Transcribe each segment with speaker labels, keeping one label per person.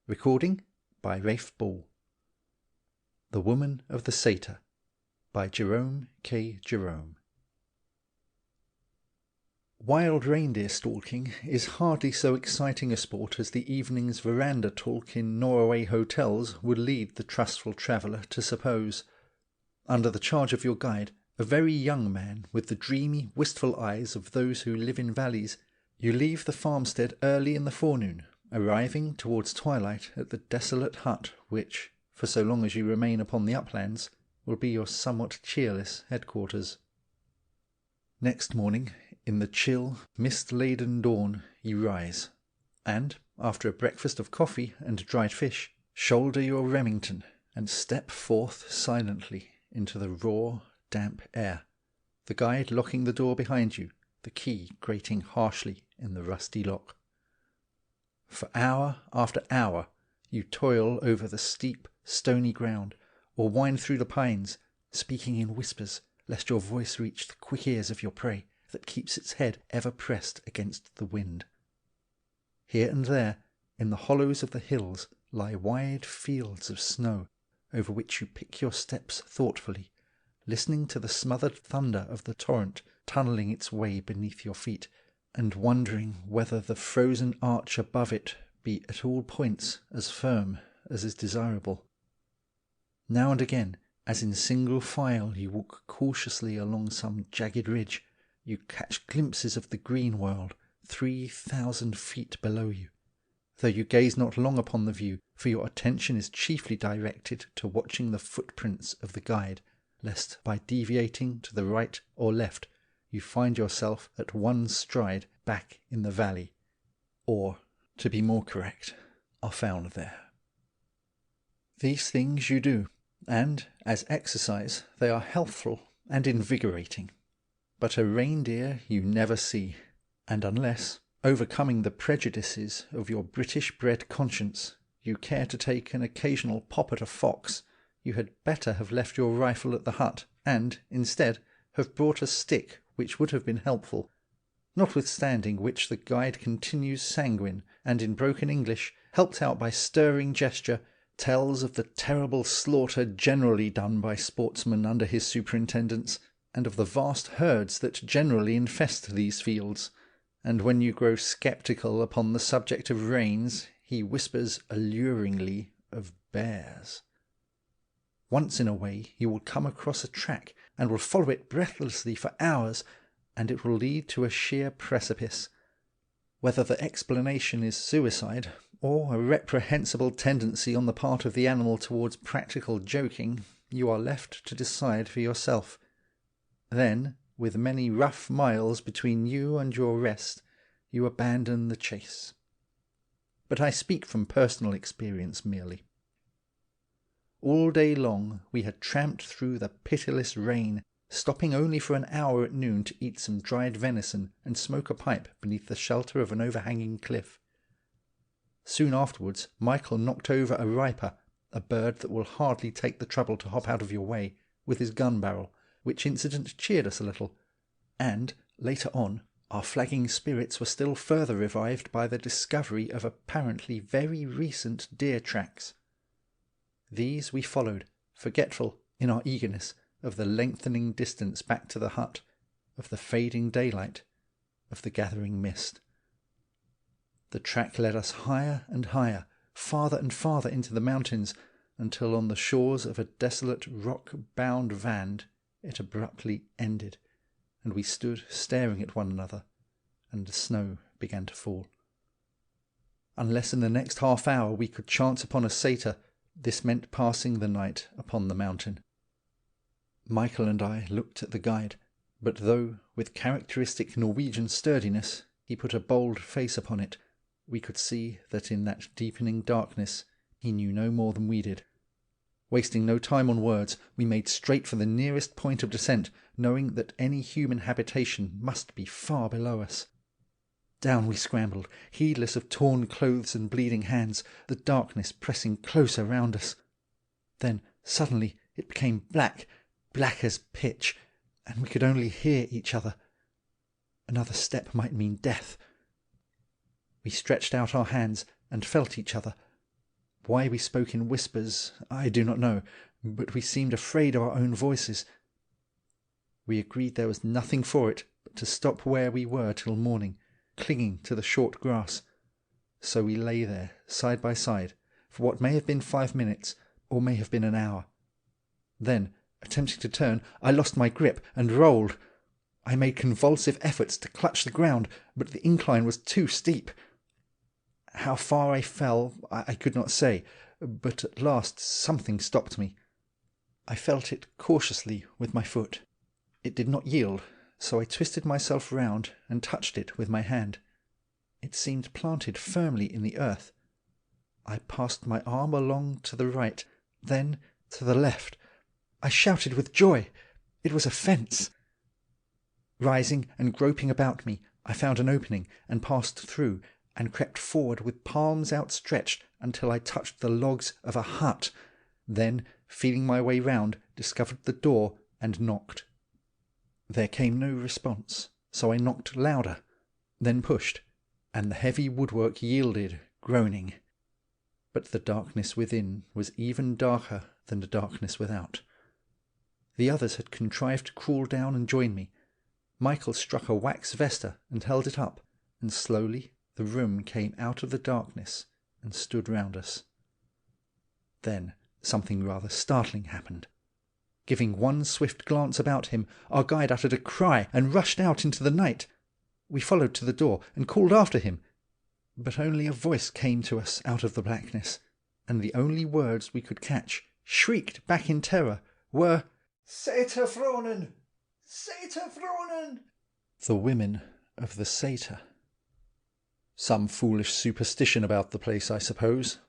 Speaker 1: Recording by Rafe Ball. The Woman of the Saeter by Jerome K. Jerome. Wild reindeer stalking is hardly so exciting a sport as the evening's veranda talk in Norway hotels would lead the trustful traveller to suppose. Under the charge of your guide, a very young man with the dreamy, wistful eyes of those who live in valleys, you leave the farmstead early in the forenoon, arriving towards twilight at the desolate hut which, for so long as you remain upon the uplands, will be your somewhat cheerless headquarters. Next morning, in the chill, mist-laden dawn, you rise, and, after a breakfast of coffee and dried fish, shoulder your Remington and step forth silently into the raw, damp air, the guide locking the door behind you, the key grating harshly in the rusty lock. For hour after hour you toil over the steep, stony ground, or wind through the pines, speaking in whispers, lest your voice reach the quick ears of your prey that keeps its head ever pressed against the wind. Here and there, in the hollows of the hills, lie wide fields of snow, over which you pick your steps thoughtfully, listening to the smothered thunder of the torrent tunnelling its way beneath your feet, and wondering whether the frozen arch above it be at all points as firm as is desirable. Now and again, as in single file you walk cautiously along some jagged ridge, you catch glimpses of the green world 3,000 feet below you, though you gaze not long upon the view, for your attention is chiefly directed to watching the footprints of the guide, lest by deviating to the right or left you find yourself at one stride back in the valley, or, to be more correct, are found there. These things you do, and, as exercise, they are healthful and invigorating. But a reindeer you never see, and unless, overcoming the prejudices of your British-bred conscience, you care to take an occasional pop at a fox, you had better have left your rifle at the hut, and, instead, have brought a stick which would have been helpful, notwithstanding which the guide continues sanguine, and in broken English, helped out by stirring gesture, tells of the terrible slaughter generally done by sportsmen under his superintendence, and of the vast herds that generally infest these fields, and when you grow sceptical upon the subject of rains, he whispers alluringly of bears. Once in a way you will come across a track, and will follow it breathlessly for hours, and it will lead to a sheer precipice. Whether the explanation is suicide, or a reprehensible tendency on the part of the animal towards practical joking, you are left to decide for yourself. Then, with many rough miles between you and your rest, you abandon the chase. But I speak from personal experience merely. All day long we had tramped through the pitiless rain, stopping only for an hour at noon to eat some dried venison and smoke a pipe beneath the shelter of an overhanging cliff. Soon afterwards Michael knocked over a riper, a bird that will hardly take the trouble to hop out of your way, with his gun barrel, which incident cheered us a little, and, later on, our flagging spirits were still further revived by the discovery of apparently very recent deer tracks. These we followed, forgetful, in our eagerness, of the lengthening distance back to the hut, of the fading daylight, of the gathering mist. The track led us higher and higher, farther and farther into the mountains, until on the shores of a desolate rock-bound vand it abruptly ended, and we stood staring at one another, and the snow began to fall. Unless in the next half hour we could chance upon a satyr, this meant passing the night upon the mountain. Michael and I looked at the guide, but though, with characteristic Norwegian sturdiness, he put a bold face upon it, we could see that in that deepening darkness he knew no more than we did. Wasting no time on words, we made straight for the nearest point of descent, knowing that any human habitation must be far below us. Down we scrambled, heedless of torn clothes and bleeding hands, the darkness pressing closer round us. Then, suddenly, it became black as pitch, and we could only hear each other. Another step might mean death. We stretched out our hands and felt each other, Why we spoke in whispers, I do not know, but we seemed afraid of our own voices. We agreed there was nothing for it but to stop where we were till morning, clinging to the short grass. So we lay there, side by side, for what may have been 5 minutes, or may have been an hour. Then, attempting to turn, I lost my grip and rolled. I made convulsive efforts to clutch the ground, but the incline was too steep. How far I fell, I could not say, but at last something stopped me. I felt it cautiously with my foot. It did not yield, so I twisted myself round and touched it with my hand. It seemed planted firmly in the earth. I passed my arm along to the right, then to the left. I shouted with joy. It was a fence. Rising and groping about me, I found an opening and passed through, and crept forward with palms outstretched until I touched the logs of a hut. Then, feeling my way round, discovered the door and knocked. There came no response, so I knocked louder, then pushed, and the heavy woodwork yielded, groaning. But the darkness within was even darker than the darkness without. The others had contrived to crawl down and join me. Michael struck a wax vesta and held it up, and slowly the room came out of the darkness and stood round us. Then something rather startling happened. Giving one swift glance about him, our guide uttered a cry and rushed out into the night. We followed to the door and called after him, but only a voice came to us out of the blackness, and the only words we could catch, shrieked back in terror, were, "Saeter Fronen! Saeter Fronen!" The women of the Saeter. "Some foolish superstition about the place, I suppose,"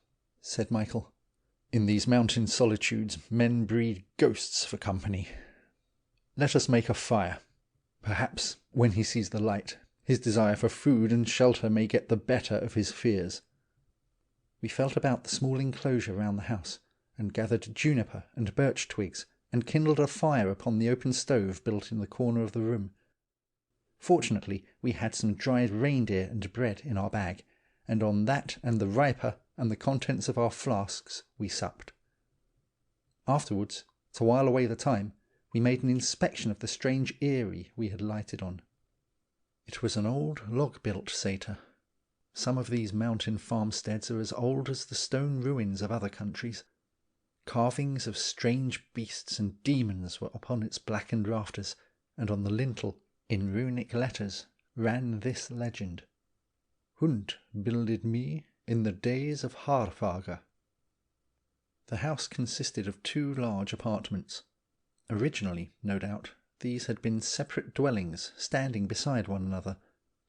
Speaker 1: said Michael. "In these mountain solitudes men breed ghosts for company. Let us make a fire. Perhaps, when he sees the light, his desire for food and shelter may get the better of his fears." We felt about the small enclosure round the house, and gathered juniper and birch twigs, and kindled a fire upon the open stove built in the corner of the room. Fortunately, we had some dried reindeer and bread in our bag, and on that and the riper and the contents of our flasks we supped. Afterwards, to while away the time, we made an inspection of the strange eyrie we had lighted on. It was an old log-built Saeter. Some of these mountain farmsteads are as old as the stone ruins of other countries. Carvings of strange beasts and demons were upon its blackened rafters, and on the lintel, in runic letters, ran this legend: "Hund builded me in the days of Harfaga." The house consisted of 2 large apartments. Originally, no doubt, these had been separate dwellings standing beside one another,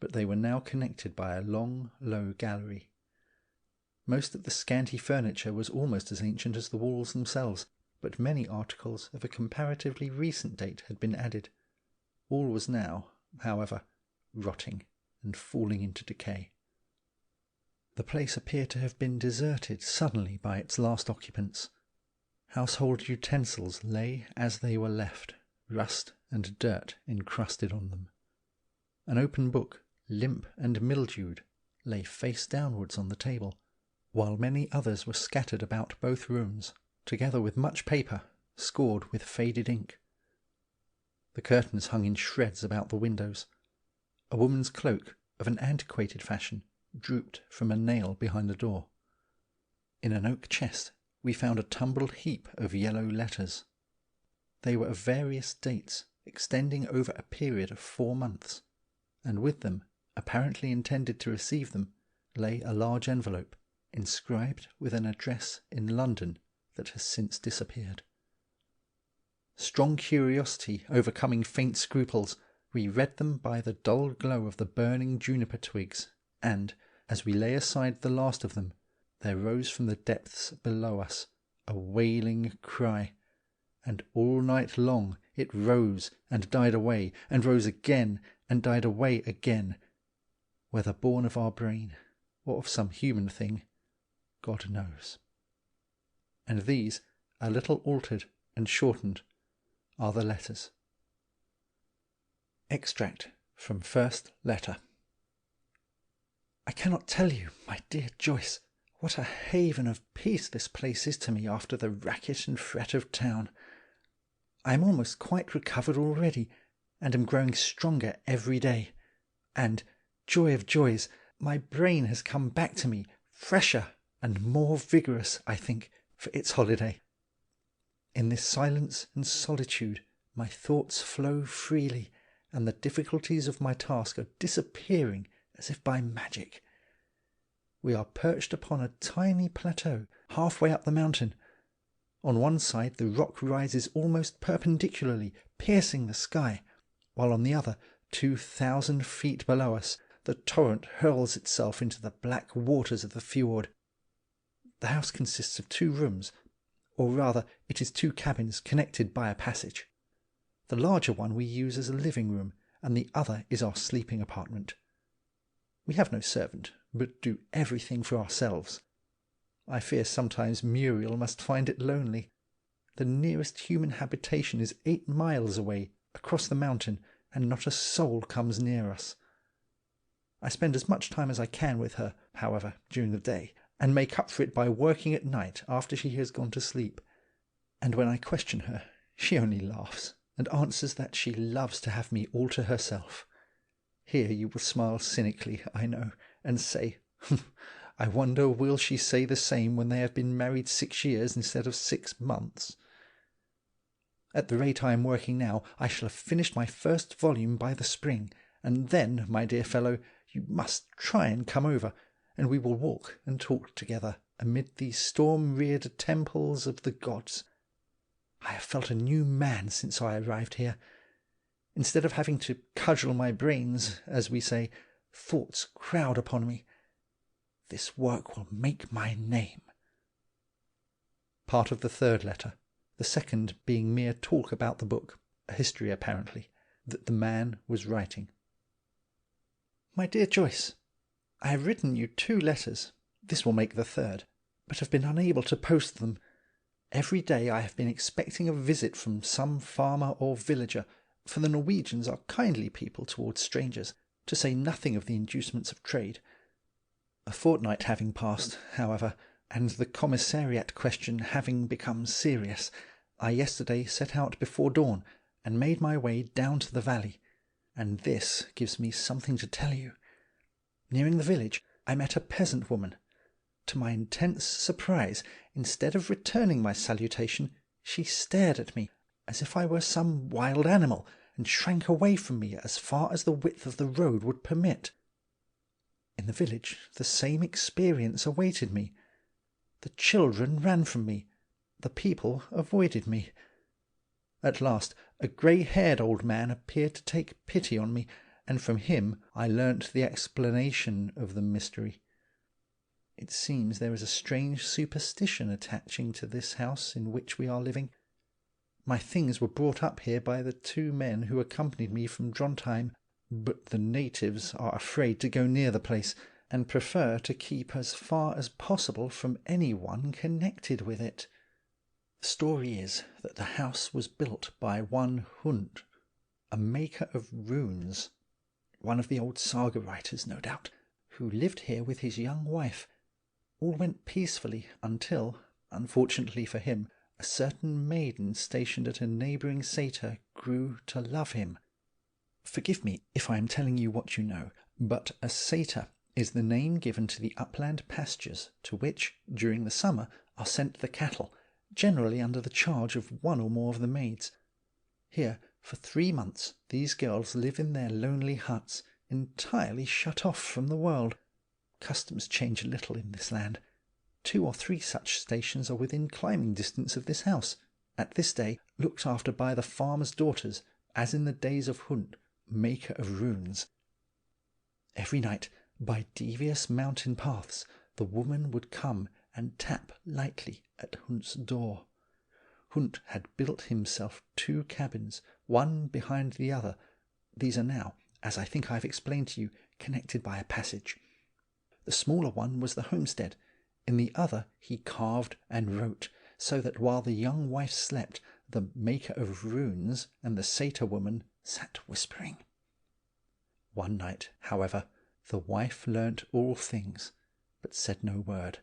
Speaker 1: but they were now connected by a long, low gallery. Most of the scanty furniture was almost as ancient as the walls themselves, but many articles of a comparatively recent date had been added. All was now, however, rotting and falling into decay. The place appeared to have been deserted suddenly by its last occupants. Household utensils lay as they were left, rust and dirt encrusted on them. An open book, limp and mildewed, lay face downwards on the table, while many others were scattered about both rooms, together with much paper, scored with faded ink. The curtains hung in shreds about the windows. A woman's cloak, of an antiquated fashion, drooped from a nail behind the door. In an oak chest we found a tumbled heap of yellow letters. They were of various dates, extending over a period of 4 months, and with them, apparently intended to receive them, lay a large envelope, inscribed with an address in London that has since disappeared. Strong curiosity overcoming faint scruples, we read them by the dull glow of the burning juniper twigs, and, as we lay aside the last of them, there rose from the depths below us a wailing cry, and all night long it rose and died away, and rose again and died away again. Whether born of our brain, or of some human thing, God knows. And these, a little altered and shortened, are the letters. Extract from first letter. I cannot tell you, my dear Joyce, What a haven of peace this place is to me after the racket and fret of town. I am almost quite recovered already, and am growing stronger every day. And, joy of joys, my brain has come back to me, fresher and more vigorous, I think, for its holiday. In this silence and solitude my thoughts flow freely, and the difficulties of my task are disappearing as if by magic. We are perched upon a tiny plateau halfway up the mountain. On one side the rock rises almost perpendicularly, piercing the sky, while on the other, 2,000 feet below us, the torrent hurls itself into the black waters of the fjord. The house consists of 2 rooms, or rather it is 2 cabins connected by a passage. The larger one we use as a living room, and the other is our sleeping apartment. We have no servant, but do everything for ourselves. I fear sometimes Muriel must find it lonely. The nearest human habitation is 8 miles away, across the mountain, and not a soul comes near us. I spend as much time as I can with her, however, during the day, and make up for it by working at night after she has gone to sleep. And when I question her, she only laughs, and answers that she loves to have me all to herself. Here you will smile cynically, I know, and say, I wonder will she say the same when they have been married 6 years instead of 6 months? At the rate I am working now, I shall have finished my first volume by the spring, and then, my dear fellow, you must try and come over, and we will walk and talk together amid these storm-reared temples of the gods. I have felt a new man since I arrived here. Instead of having to cudgel my brains, as we say, thoughts crowd upon me. This work will make my name. Part of the 3rd letter, the 2nd being mere talk about the book, a history apparently, that the man was writing. My dear Joyce, I have written you 2 letters, this will make the 3rd, but have been unable to post them. Every day I have been expecting a visit from some farmer or villager, for the Norwegians are kindly people towards strangers, to say nothing of the inducements of trade. A fortnight having passed, however, and the commissariat question having become serious, I yesterday set out before dawn, and made my way down to the valley, and this gives me something to tell you. Nearing the village, I met a peasant woman. To my intense surprise, instead of returning my salutation, she stared at me as if I were some wild animal, and shrank away from me as far as the width of the road would permit. In the village the same experience awaited me. The children ran from me, the people avoided me. At last a grey-haired old man appeared to take pity on me, and from him I learnt the explanation of the mystery. It seems there is a strange superstition attaching to this house in which we are living. My things were brought up here by the 2 men who accompanied me from Drontheim, but the natives are afraid to go near the place, and prefer to keep as far as possible from any one connected with it. The story is that the house was built by one Hund, a maker of runes, one of the old saga writers, no doubt, who lived here with his young wife. All went peacefully until, unfortunately for him, a certain maiden stationed at a neighbouring Saeter grew to love him. Forgive me if I am telling you what you know, but a Saeter is the name given to the upland pastures to which, during the summer, are sent the cattle, generally under the charge of one or more of the maids. Here, for 3 months, these girls live in their lonely huts, entirely shut off from the world. Customs change a little in this land. 2 or 3 such stations are within climbing distance of this house, at this day looked after by the farmer's daughters, as in the days of Hund, maker of runes. Every night, by devious mountain paths, the woman would come and tap lightly at Hund's door. Hund had built himself 2 cabins, one behind the other. These are now, as I think I have explained to you, connected by a passage. The smaller one was the homestead. In the other he carved and wrote, so that while the young wife slept, the maker of runes and the Saeter woman sat whispering. One night, however, the wife learnt all things, but said no word,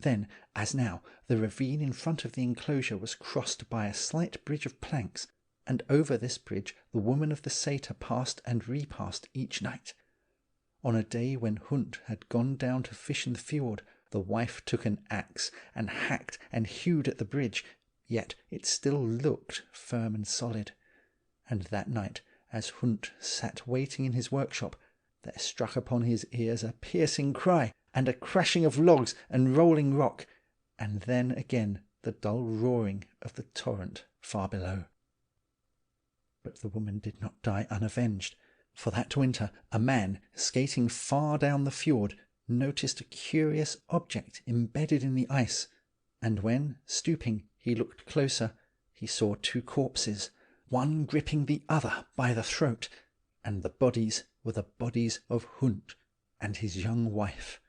Speaker 1: Then, as now, the ravine in front of the enclosure was crossed by a slight bridge of planks, and over this bridge the woman of the Saeter passed and repassed each night. On a day when Hunt had gone down to fish in the fjord, the wife took an axe and hacked and hewed at the bridge, yet it still looked firm and solid. And that night, as Hunt sat waiting in his workshop, there struck upon his ears a piercing cry, and a crashing of logs and rolling rock, and then again the dull roaring of the torrent far below. But the woman did not die unavenged, for that winter a man, skating far down the fjord, noticed a curious object embedded in the ice, and when, stooping, he looked closer, he saw two corpses, one gripping the other by the throat, and the bodies were the bodies of Hunt and his young wife.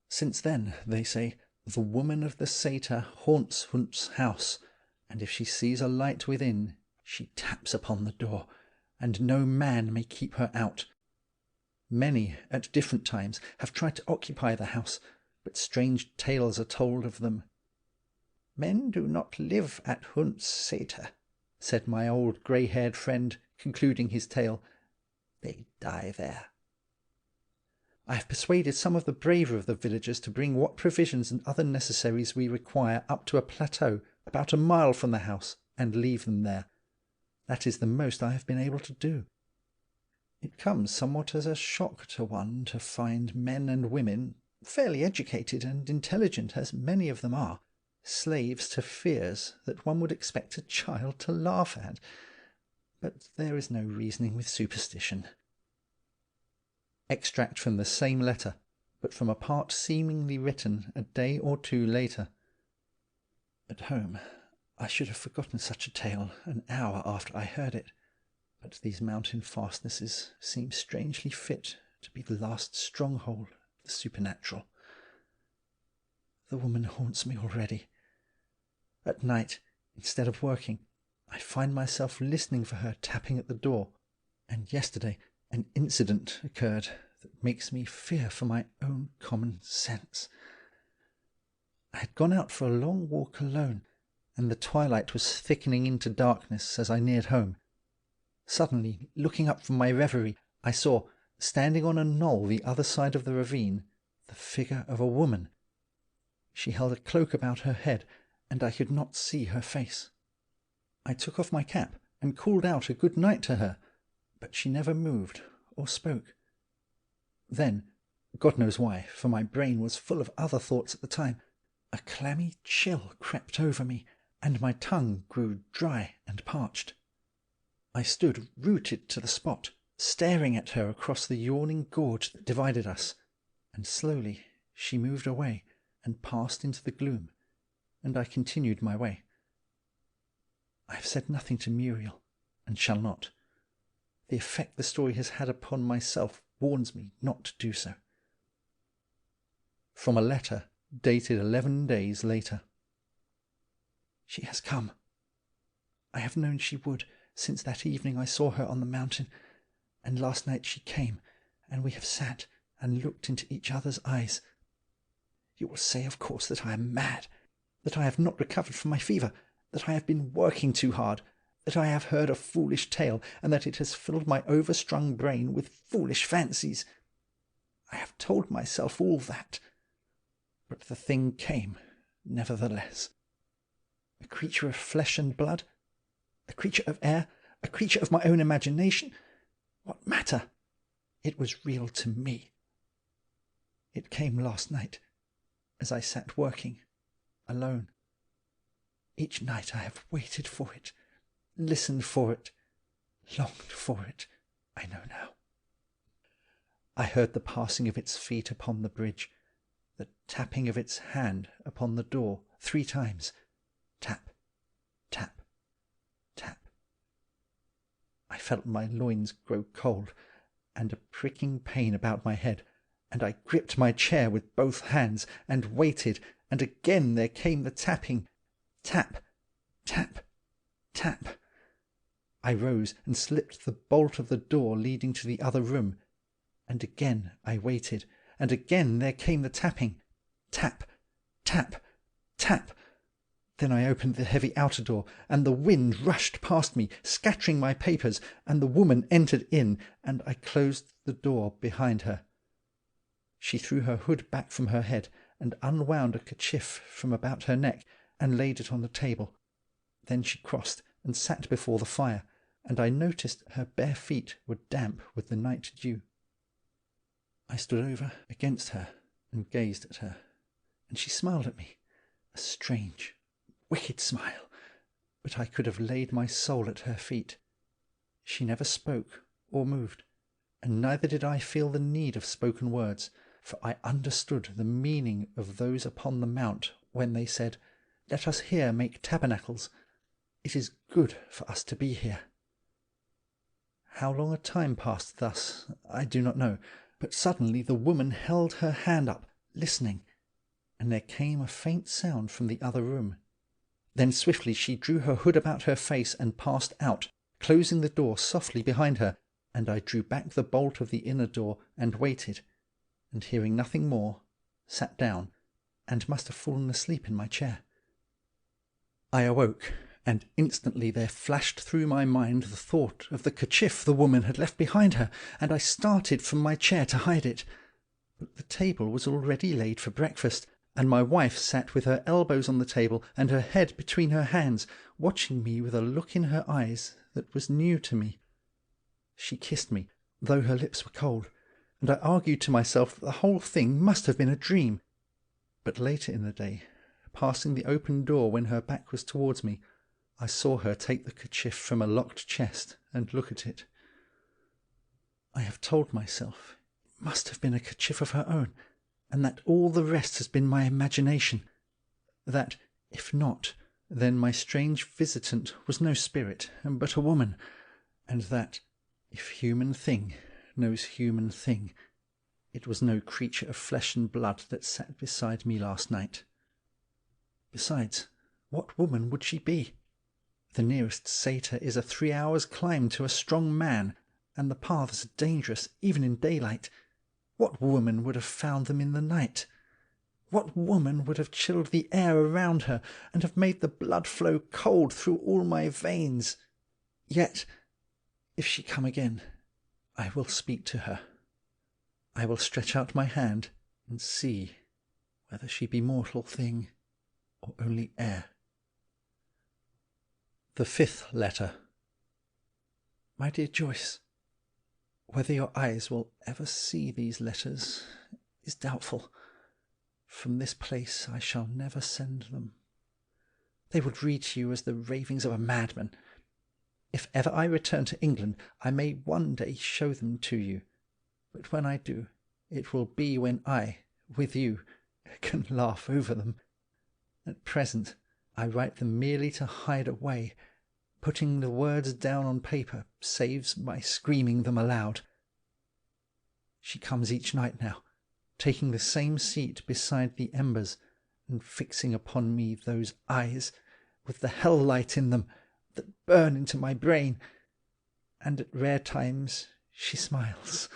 Speaker 1: Since then, they say, the woman of the Saeter haunts Hunt's house, and if she sees a light within, she taps upon the door, and no man may keep her out. Many, at different times, have tried to occupy the house, but strange tales are told of them. "Men do not live at Hunt's Saeter," said my old grey-haired friend, concluding his tale. "They die there." I have persuaded some of the braver of the villagers to bring what provisions and other necessaries we require up to a plateau about a mile from the house, and leave them there. That is the most I have been able to do. It comes somewhat as a shock to one to find men and women, fairly educated and intelligent as many of them are, slaves to fears that one would expect a child to laugh at. But there is no reasoning with superstition. Extract from the same letter, but from a part seemingly written a day or two later. At home, I should have forgotten such a tale an hour after I heard it, but these mountain fastnesses seem strangely fit to be the last stronghold of the supernatural. The woman haunts me already. At night, instead of working, I find myself listening for her tapping at the door, and yesterday an incident occurred that makes me fear for my own common sense. I had gone out for a long walk alone, and the twilight was thickening into darkness as I neared home. Suddenly, looking up from my reverie, I saw, standing on a knoll the other side of the ravine, the figure of a woman. She held a cloak about her head, and I could not see her face. I took off my cap and called out a good night to her, but she never moved or spoke. Then, God knows why, for my brain was full of other thoughts at the time, a clammy chill crept over me, and my tongue grew dry and parched. I stood rooted to the spot, staring at her across the yawning gorge that divided us, and slowly she moved away and passed into the gloom, and I continued my way. I have said nothing to Muriel, and shall not. The effect the story has had upon myself warns me not to do so. From a letter dated 11 days later. She has come. I have known she would since that evening I saw her on the mountain, and last night she came, and we have sat and looked into each other's eyes. You will say, of course, that I am mad, that I have not recovered from my fever, that I have been working too hard, that I have heard a foolish tale, and that it has filled my overstrung brain with foolish fancies. I have told myself all that, but the thing came nevertheless. A creature of flesh and blood, a creature of air, a creature of my own imagination. What matter? It was real to me. It came last night, as I sat working, alone. Each night I have waited for it, listened for it, longed for it, I know now. I heard the passing of its feet upon the bridge, the tapping of its hand upon the door 3 times. Tap, tap, tap. I felt my loins grow cold, and a pricking pain about my head, and I gripped my chair with both hands, and waited, and again there came the tapping. Tap, tap, tap. I rose and slipped the bolt of the door leading to the other room, and again I waited, and again there came the tapping. Tap, Tap, tap. Then I opened the heavy outer door, and the wind rushed past me, scattering my papers, and the woman entered in, and I closed the door behind her. She threw her hood back from her head, and unwound a kerchief from about her neck, and laid it on the table. Then she crossed and sat before the fire, and I noticed her bare feet were damp with the night dew. I stood over against her and gazed at her, and she smiled at me, a strange, wicked smile, but I could have laid my soul at her feet. She never spoke or moved, and neither did I feel the need of spoken words, for I understood the meaning of those upon the mount when they said, "Let us here make tabernacles. It is good for us to be here." How long a time passed thus, I do not know, but suddenly the woman held her hand up, listening, and there came a faint sound from the other room. Then swiftly she drew her hood about her face and passed out, closing the door softly behind her, and I drew back the bolt of the inner door and waited, and hearing nothing more, sat down, and must have fallen asleep in my chair. I awoke, and instantly there flashed through my mind the thought of the kerchief the woman had left behind her, and I started from my chair to hide it. But the table was already laid for breakfast, and my wife sat with her elbows on the table and her head between her hands, watching me with a look in her eyes that was new to me. She kissed me, though her lips were cold, and I argued to myself that the whole thing must have been a dream. But later in the day, passing the open door when her back was towards me, I saw her take the kerchief from a locked chest and look at it. I have told myself it must have been a kerchief of her own, and that all the rest has been my imagination. That, if not, then my strange visitant was no spirit, but a woman, and that, if human thing knows human thing, it was no creature of flesh and blood that sat beside me last night. Besides, what woman would she be? The nearest Saeter is a 3 hours' climb to a strong man, and the paths are dangerous even in daylight. What woman would have found them in the night? What woman would have chilled the air around her, and have made the blood flow cold through all my veins? Yet, if she come again, I will speak to her. I will stretch out my hand and see whether she be mortal thing or only air. The 5th letter. My dear Joyce, whether your eyes will ever see these letters is doubtful. From this place I shall never send them. They would read to you as the ravings of a madman. If ever I return to England, I may one day show them to you, but when I do, it will be when I, with you, can laugh over them. At present, I write them merely to hide away. Putting the words down on paper saves my screaming them aloud. She comes each night now, taking the same seat beside the embers, and fixing upon me those eyes, with the hell light in them, that burn into my brain. And at rare times she smiles,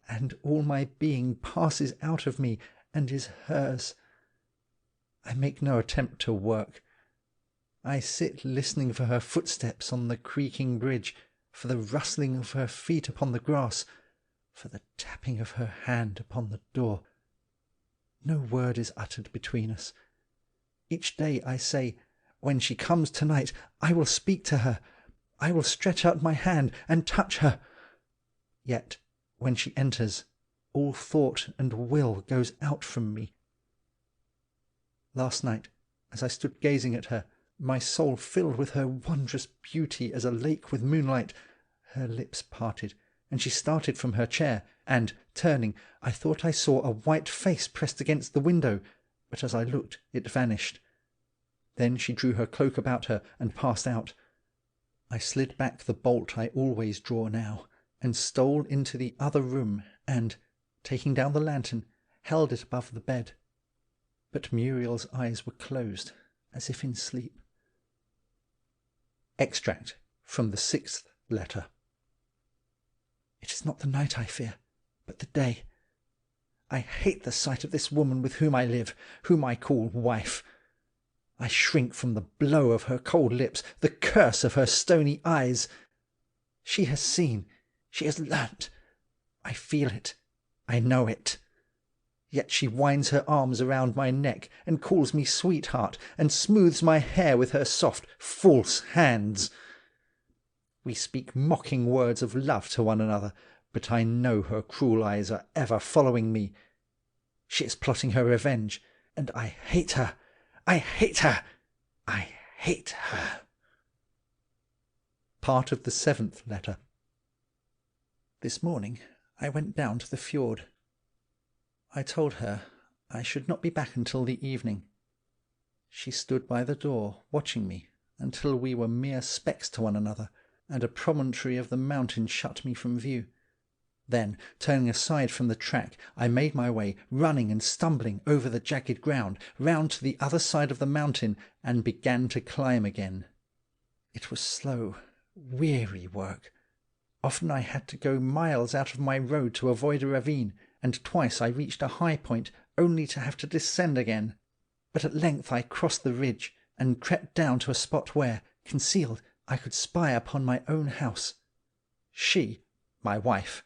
Speaker 1: and all my being passes out of me and is hers. I make no attempt to work. I sit listening for her footsteps on the creaking bridge, for the rustling of her feet upon the grass, for the tapping of her hand upon the door. No word is uttered between us. Each day I say, when she comes tonight, I will speak to her. I will stretch out my hand and touch her. Yet, when she enters, all thought and will goes out from me. Last night, as I stood gazing at her, my soul filled with her wondrous beauty as a lake with moonlight, her lips parted, and she started from her chair, and, turning, I thought I saw a white face pressed against the window, but as I looked, it vanished. Then she drew her cloak about her and passed out. I slid back the bolt I always draw now, and stole into the other room, and, taking down the lantern, held it above the bed. But Muriel's eyes were closed, as if in sleep. Extract from the 6th letter. It is not the night I fear, but the day. I hate the sight of this woman with whom I live, whom I call wife. I shrink from the blow of her cold lips, the curse of her stony eyes. She has seen, she has learnt. I feel it, I know it. Yet she winds her arms around my neck and calls me sweetheart, and smooths my hair with her soft, false hands. We speak mocking words of love to one another, but I know her cruel eyes are ever following me. She is plotting her revenge, and I hate her. I hate her. I hate her. Part of the 7th letter. This morning I went down to the fjord. I told her I should not be back until the evening. She stood by the door, watching me, until we were mere specks to one another, and a promontory of the mountain shut me from view. Then, turning aside from the track, I made my way, running and stumbling over the jagged ground, round to the other side of the mountain, and began to climb again. It was slow, weary work. Often I had to go miles out of my road to avoid a ravine, and twice I reached a high point only to have to descend again. But at length I crossed the ridge, and crept down to a spot where, concealed, I could spy upon my own house. She, my wife,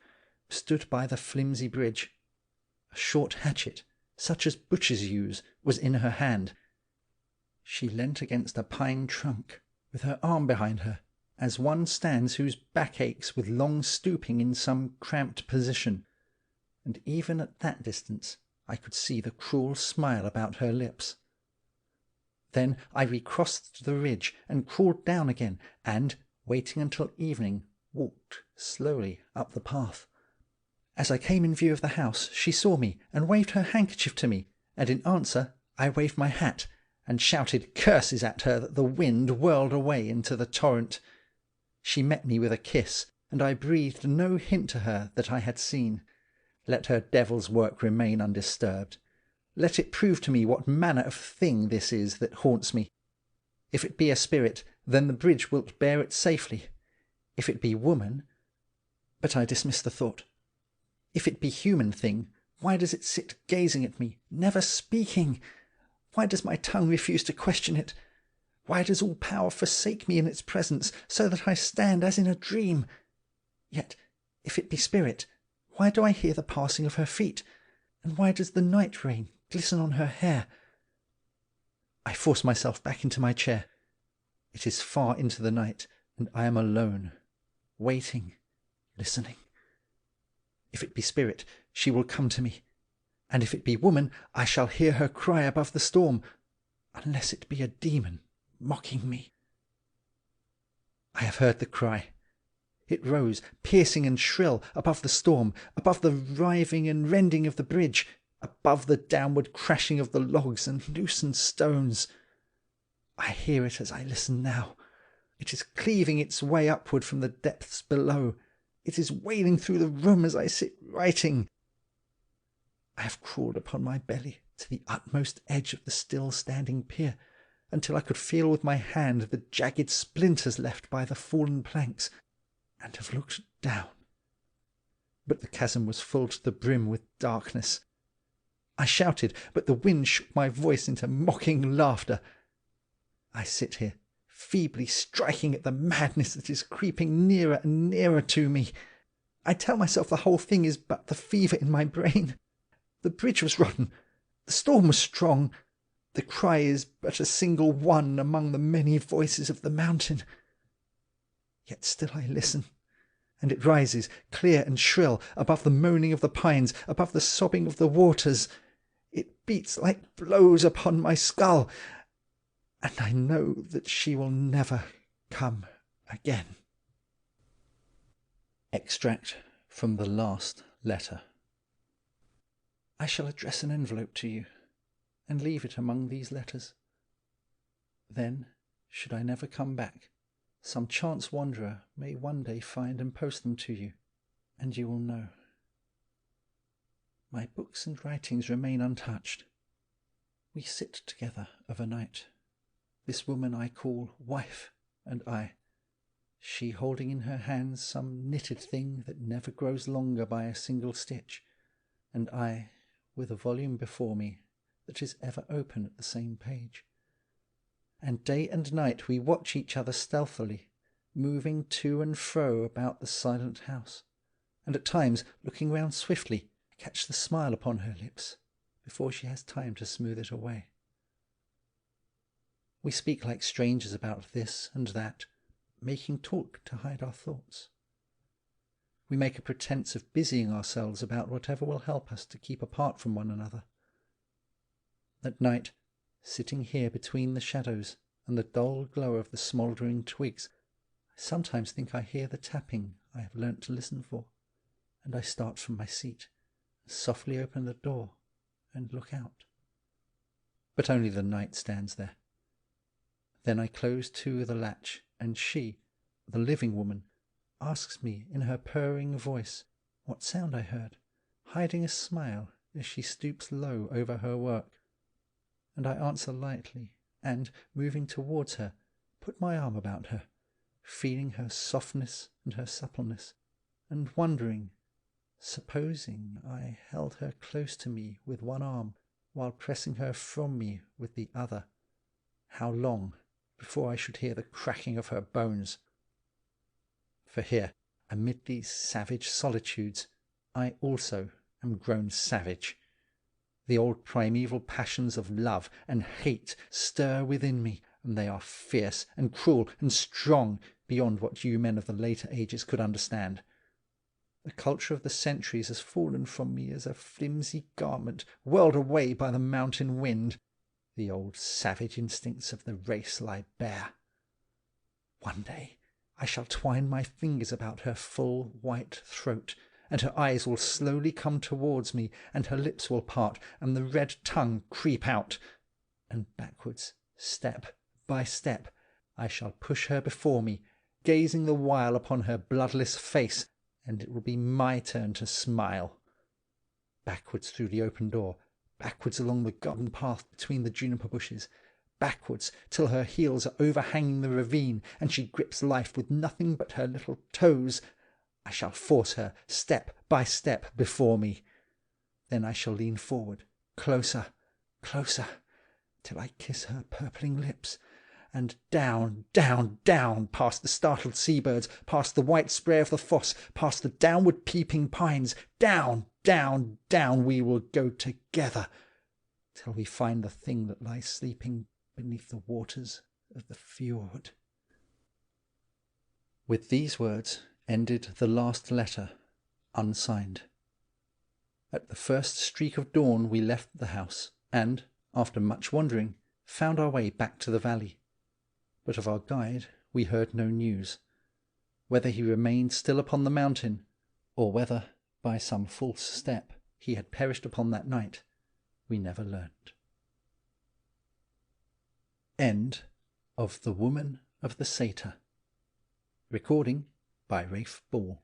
Speaker 1: stood by the flimsy bridge. A short hatchet, such as butchers use, was in her hand. She leant against a pine trunk, with her arm behind her, as one stands whose back aches with long stooping in some cramped position, and even at that distance I could see the cruel smile about her lips. Then I recrossed the ridge and crawled down again, and, waiting until evening, walked slowly up the path. As I came in view of the house, she saw me and waved her handkerchief to me, and in answer I waved my hat, and shouted curses at her that the wind whirled away into the torrent. She met me with a kiss, and I breathed no hint to her that I had seen. Let her devil's work remain undisturbed. Let it prove to me what manner of thing this is that haunts me. If it be a spirit, then the bridge wilt bear it safely. If it be woman— but I dismiss the thought. If it be human thing, why does it sit gazing at me, never speaking? Why does my tongue refuse to question it? Why does all power forsake me in its presence, so that I stand as in a dream? Yet, if it be spirit, why do I hear the passing of her feet? And why does the night rain glisten on her hair? I force myself back into my chair. It is far into the night, and I am alone, waiting, listening. If it be spirit, she will come to me, and if it be woman, I shall hear her cry above the storm, unless it be a demon mocking me. I have heard the cry. It rose, piercing and shrill, above the storm, above the riving and rending of the bridge, above the downward crashing of the logs and loosened stones. I hear it as I listen now. It is cleaving its way upward from the depths below. It is wailing through the room as I sit writing. I have crawled upon my belly to the utmost edge of the still-standing pier, until I could feel with my hand the jagged splinters left by the fallen planks, and have looked down. But the chasm was full to the brim with darkness. I shouted, but the wind shook my voice into mocking laughter. I sit here, feebly striking at the madness that is creeping nearer and nearer to me. I tell myself the whole thing is but the fever in my brain. The bridge was rotten. The storm was strong. The cry is but a single one among the many voices of the mountain. Yet still I listen, and it rises, clear and shrill, above the moaning of the pines, above the sobbing of the waters. It beats like blows upon my skull, and I know that she will never come again. Extract from the last letter. I shall address an envelope to you, and leave it among these letters. Then, should I never come back, some chance wanderer may one day find and post them to you, and you will know. My books and writings remain untouched. We sit together of a night, this woman I call wife, and I, she holding in her hands some knitted thing that never grows longer by a single stitch, and I with a volume before me that is ever open at the same page. And day and night we watch each other stealthily, moving to and fro about the silent house, and at times looking round swiftly, catch the smile upon her lips before she has time to smooth it away. We speak like strangers about this and that, making talk to hide our thoughts. We make a pretence of busying ourselves about whatever will help us to keep apart from one another. At night, sitting here between the shadows and the dull glow of the smouldering twigs, I sometimes think I hear the tapping I have learnt to listen for, and I start from my seat, and softly open the door and look out. But only the night stands there. Then I close to the latch, and she, the living woman, asks me in her purring voice what sound I heard, hiding a smile as she stoops low over her work. And I answer lightly, and, moving towards her, put my arm about her, feeling her softness and her suppleness, and wondering, supposing I held her close to me with one arm while pressing her from me with the other, how long before I should hear the cracking of her bones. For here, amid these savage solitudes, I also am grown savage. The old primeval passions of love and hate stir within me, and they are fierce and cruel and strong beyond what you men of the later ages could understand. The culture of the centuries has fallen from me as a flimsy garment whirled away by the mountain wind. The old savage instincts of the race lie bare. One day I shall twine my fingers about her full white throat, and her eyes will slowly come towards me, and her lips will part, and the red tongue creep out, and backwards, step by step, I shall push her before me, gazing the while upon her bloodless face, and it will be my turn to smile. Backwards through the open door, backwards along the garden path between the juniper bushes, backwards till her heels are overhanging the ravine, and she grips life with nothing but her little toes. I shall force her step by step before me. Then I shall lean forward, closer, closer, till I kiss her purpling lips, and down, down, down, past the startled seabirds, past the white spray of the foss, past the downward peeping pines, down, down, down we will go together, till we find the thing that lies sleeping beneath the waters of the fjord. With these words ended the last letter, unsigned. At the first streak of dawn we left the house, and, after much wandering, found our way back to the valley. But of our guide we heard no news. Whether he remained still upon the mountain, or whether, by some false step, he had perished upon that night, we never learned. End of The Woman of the Saeter. Recording by Rafe Ball.